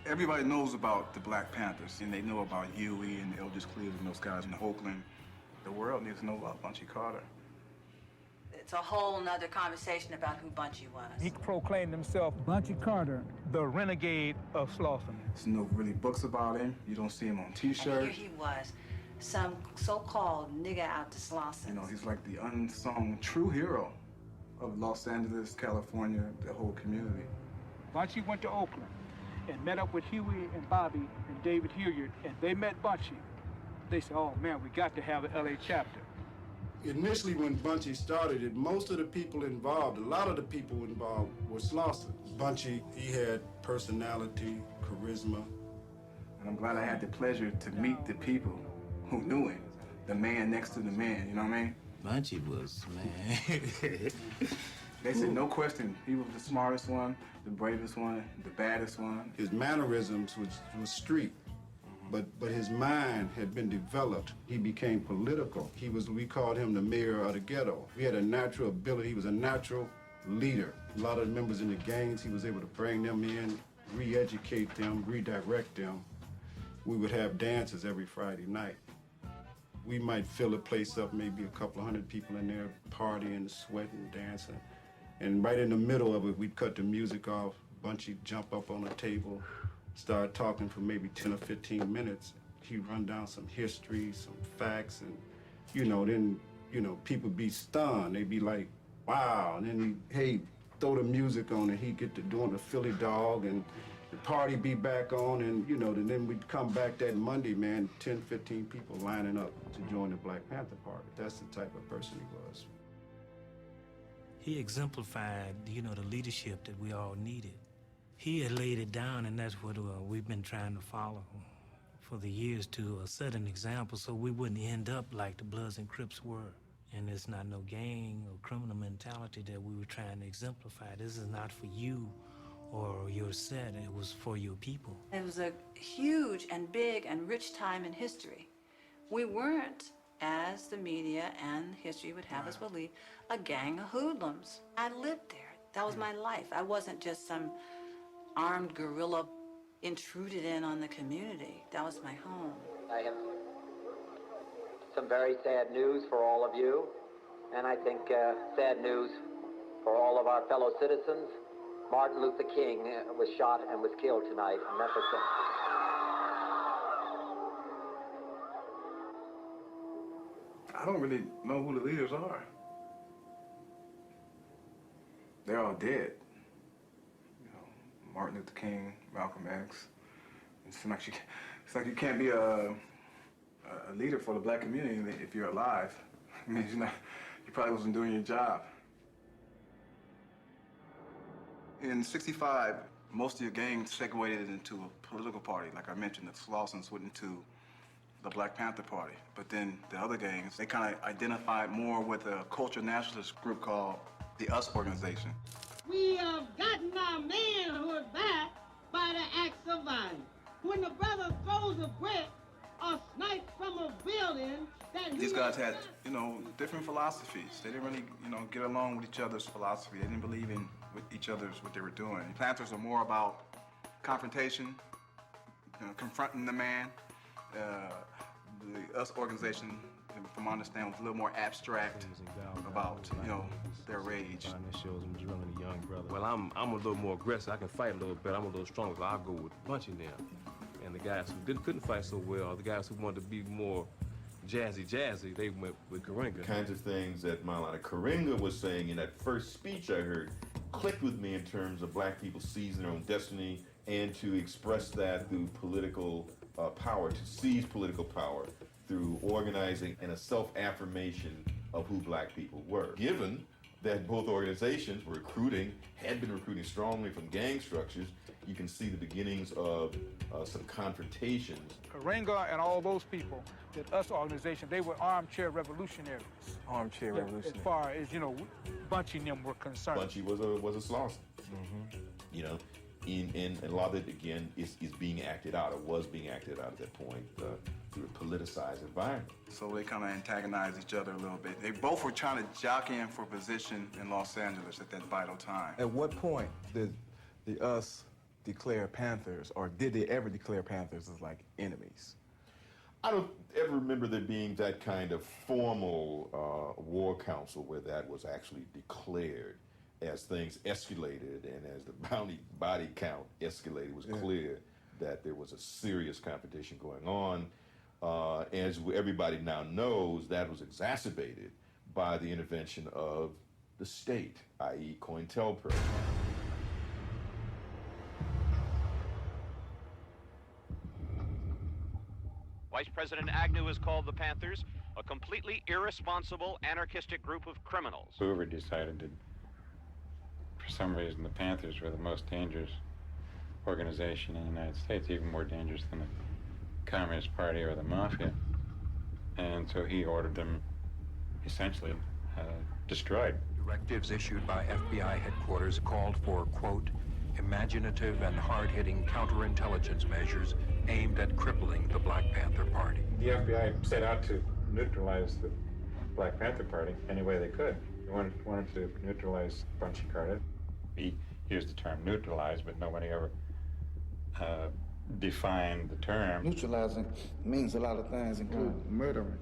Everybody knows about the Black Panthers, and they know about Huey and Eldridge Cleveland and those guys in Oakland. The world needs to know about Bunchy Carter. It's a whole nother conversation about who Bunchy was. He proclaimed himself Bunchy Carter, the renegade of Slauson. There's no really books about him. You don't see him on T-shirts. And here he was, some so-called nigga out to Slauson. You know, he's like the unsung true hero of Los Angeles, California, the whole community. Bunchy went to Oakland and met up with Huey and Bobby and David Hilliard, and they met Bunchy. They said, oh man, we got to have an LA chapter. Initially, when Bunchy started it, most of the people involved, a lot of the people involved were Slauson. Bunchy, he had personality, charisma. And I'm glad I had the pleasure to meet the people who knew him, the man next to the man, you know what I mean? Bunchy was, man. They said, no question, he was the smartest one, the bravest one, the baddest one. His mannerisms was street. But his mind had been developed. He became political. We called him the mayor of the ghetto. He had a natural ability. He was a natural leader. A lot of the members in the gangs, he was able to bring them in, re-educate them, redirect them. We would have dances every Friday night. We might fill a place up, maybe a couple of hundred people in there, partying, sweating, dancing. And right in the middle of it, we'd cut the music off. Bunchy'd jump up on the table, start talking for maybe 10 or 15 minutes. He'd run down some history, some facts, and, then, people be stunned. They'd be like, wow. And then he'd throw the music on and he'd get to doing the Philly dog and the party be back on and, and then we'd come back that Monday, man, 10, 15 people lining up to join the Black Panther Party. That's the type of person he was. He exemplified, the leadership that we all needed. He had laid it down, and that's what we've been trying to follow for the years to set an example so we wouldn't end up like the Bloods and Crips were. And it's not no gang or criminal mentality that we were trying to exemplify. This is not for you or your set, it was for your people. It was a huge and big and rich time in history. We weren't, as the media and history would have us believe, a gang of hoodlums. I lived there. That was my life. I wasn't just some armed guerrilla intruded in on the community. That was my home. I have some very sad news for all of you, and I think sad news for all of our fellow citizens. Martin Luther King was shot and was killed tonight in Memphis. I don't really know who the leaders are. They're all dead. Martin Luther King, Malcolm X. It's like you can't be a leader for the black community if you're alive. I mean, you probably wasn't doing your job. In '65, most of your gangs segregated into a political party. Like I mentioned, the Slausons went into the Black Panther Party. But then the other gangs, they kind of identified more with a cultural nationalist group called the US organization. We have gotten our manhood back by the acts of violence. When the brother throws a brick or snipes from a building, these guys had, different philosophies. They didn't really, get along with each other's philosophy. They didn't believe in with each other's what they were doing. The Panthers are more about confrontation, confronting the man. The US organization, from my understanding, was a little more abstract about, their rage. Well, I'm a little more aggressive. I can fight a little better. I'm a little stronger, so I'll go with Bunchy now. And the guys who couldn't fight so well, the guys who wanted to be more jazzy, they went with Karinga. Kinds of things that Maulana Karinga was saying in that first speech I heard clicked with me in terms of black people seizing their own destiny and to express that through political power, to seize political power through organizing and a self-affirmation of who black people were. Given that both organizations were had been recruiting strongly from gang structures, you can see the beginnings of some confrontations. Karinga and all those people, that US organization, they were armchair revolutionaries. Armchair revolutionaries. As far as, Bunchy and them were concerned. Bunchy was a Slauson. Mm-hmm. And a lot of it, again, is being acted out, or was being acted out at that point through a politicized environment. So they kind of antagonized each other a little bit. They both were trying to jockey in for position in Los Angeles at that vital time. At what point did the US declare Panthers, or did they ever declare Panthers as like enemies? I don't ever remember there being that kind of formal war council where that was actually declared. As things escalated and as the body count escalated, it was clear that there was a serious competition going on. As everybody now knows, that was exacerbated by the intervention of the state, i.e. COINTELPRO. Vice President Agnew has called the Panthers a completely irresponsible, anarchistic group of criminals. Hoover decided that, for some reason, the Panthers were the most dangerous organization in the United States, even more dangerous than the Communist Party or the Mafia. And so he ordered them essentially destroyed. Directives issued by FBI headquarters called for, quote, imaginative and hard-hitting counterintelligence measures aimed at crippling the Black Panther Party. The FBI set out to neutralize the Black Panther Party any way they could. They wanted to neutralize Bunchy Carter. He used the term neutralize, but nobody ever defined the term. Neutralizing means a lot of things, including murdering.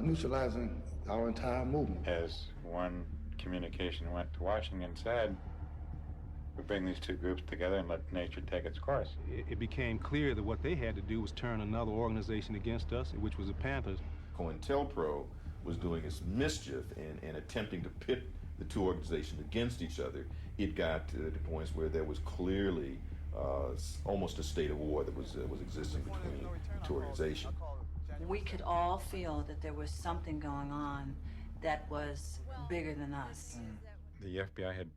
Neutralizing our entire movement. As one communication went to Washington said, we bring these two groups together and let nature take its course. It became clear that what they had to do was turn another organization against us, which was the Panthers. COINTELPRO was doing its mischief and attempting to pit the two organizations against each other. It got to the points where there was clearly almost a state of war that was existing between the two organizations. We could all feel that there was something going on that was bigger than us. The FBI had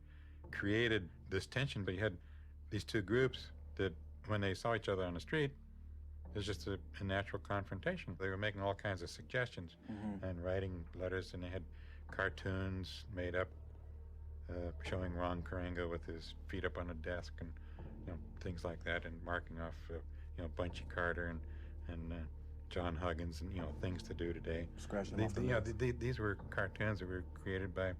created this tension, but you had these two groups that, when they saw each other on the street, it was just a natural confrontation. They were making all kinds of suggestions and writing letters, and they had cartoons made up showing Ron Karenga with his feet up on a desk and things like that, and marking off Bunchy Carter and John Huggins and things to do today. These were cartoons that were created by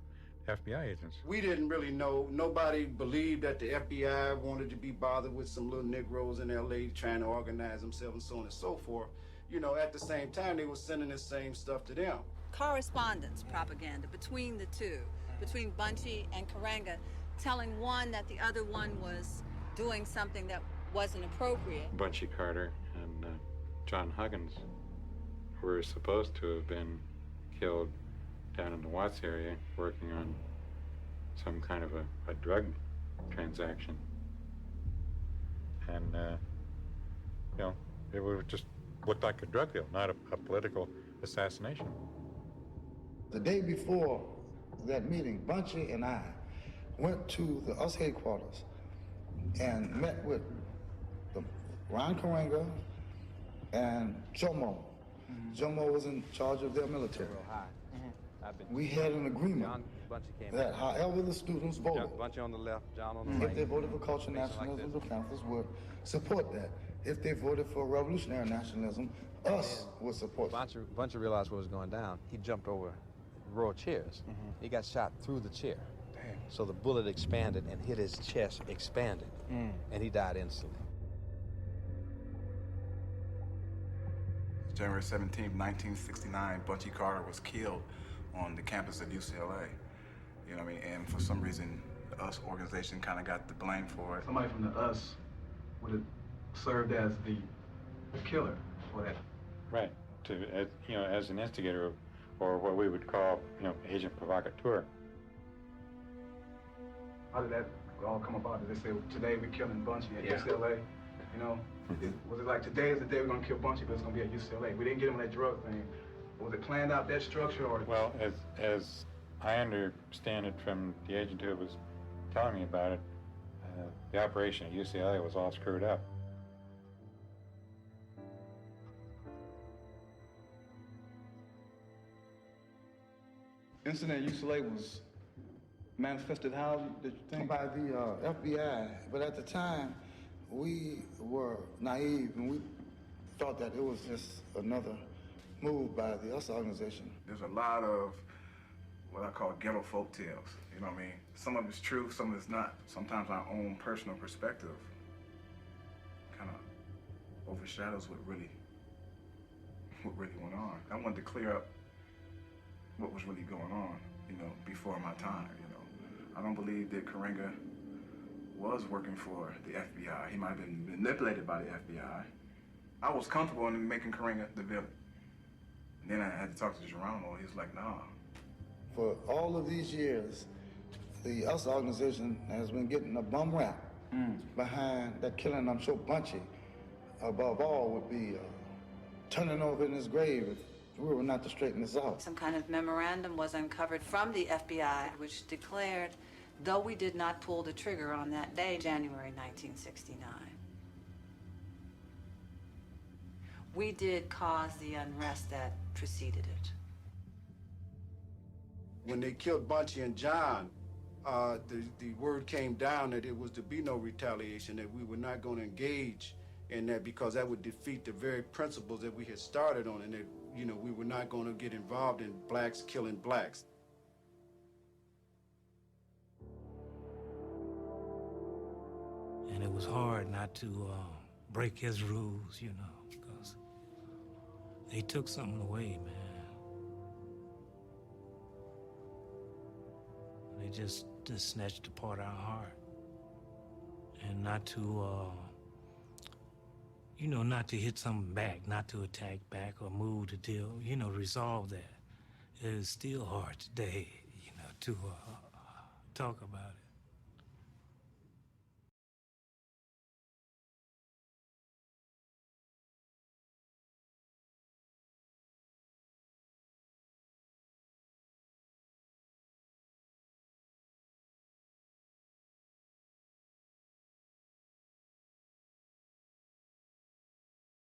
FBI agents. We didn't really know. Nobody believed that the FBI wanted to be bothered with some little Negroes in L.A. trying to organize themselves and so on and so forth. At the same time, they were sending the same stuff to them. Correspondence propaganda between the two, between Bunchy and Karenga, telling one that the other one was doing something that wasn't appropriate. Bunchy Carter and John Huggins were supposed to have been killed down in the Watts area working on some kind of a drug transaction. And, it would just look like a drug deal, not a political assassination. The day before that meeting, Bunchy and I went to the US headquarters and met with Ron Karenga and Jomo. Jomo was in charge of their military. We had an agreement that however the students voted, Bunchy on the left, John on the right. If they voted for cultural nationalism, the Panthers would support that. If they voted for revolutionary nationalism, us would support that. Bunchy realized what was going down. He jumped over a row of chairs. He got shot through the chair. Damn. So the bullet expanded and hit his chest, expanded, and he died instantly. January 17, 1969, Bunchy Carter was killed on the campus of UCLA. And for some reason, the US organization kind of got the blame for it. Somebody from the US would have served as the killer for that. Right, as an instigator, or what we would call, agent provocateur. How did that all come about? Did they say, today we're killing Bunchy at UCLA? Was it like, today is the day we're going to kill Bunchy, but it's going to be at UCLA? We didn't get him on that drug thing. Was it planned out, that structure, or? Well, as I understand it from the agent who was telling me about it, the operation at UCLA was all screwed up. Incident at UCLA was manifested how, did you think? By the FBI, but at the time, we were naive and we thought that it was just another move by the US organization. There's a lot of what I call ghetto folk tales, Some of it's true, some of it's not. Sometimes our own personal perspective overshadows what really went on. I wanted to clear up what was really going on, you know, before my time, you know. I don't believe that Karenga was working for the FBI. He might have been manipulated by the FBI. I was comfortable in making Karenga the villain. And then I had to talk to Geronimo. He was like, nah. For all of these years, the US organization has been getting a bum rap behind that killing. I'm sure Bunchy, above all, would be turning over in his grave if we were not to straighten this out. Some kind of memorandum was uncovered from the FBI, which declared, though we did not pull the trigger on that day, January 1969, we did cause the unrest that preceded it. When they killed Bunchy and John, the word came down that it was to be no retaliation, that we were not going to engage in that because that would defeat the very principles that we had started on, and that, you know, we were not going to get involved in blacks killing blacks. And it was hard not to break his rules, you know, because they took something away, man. They just snatched apart our heart. And not to, you know, not to hit something back, not to attack back or move the deal, you know, resolve that. It is still hard today, you know, to talk about it.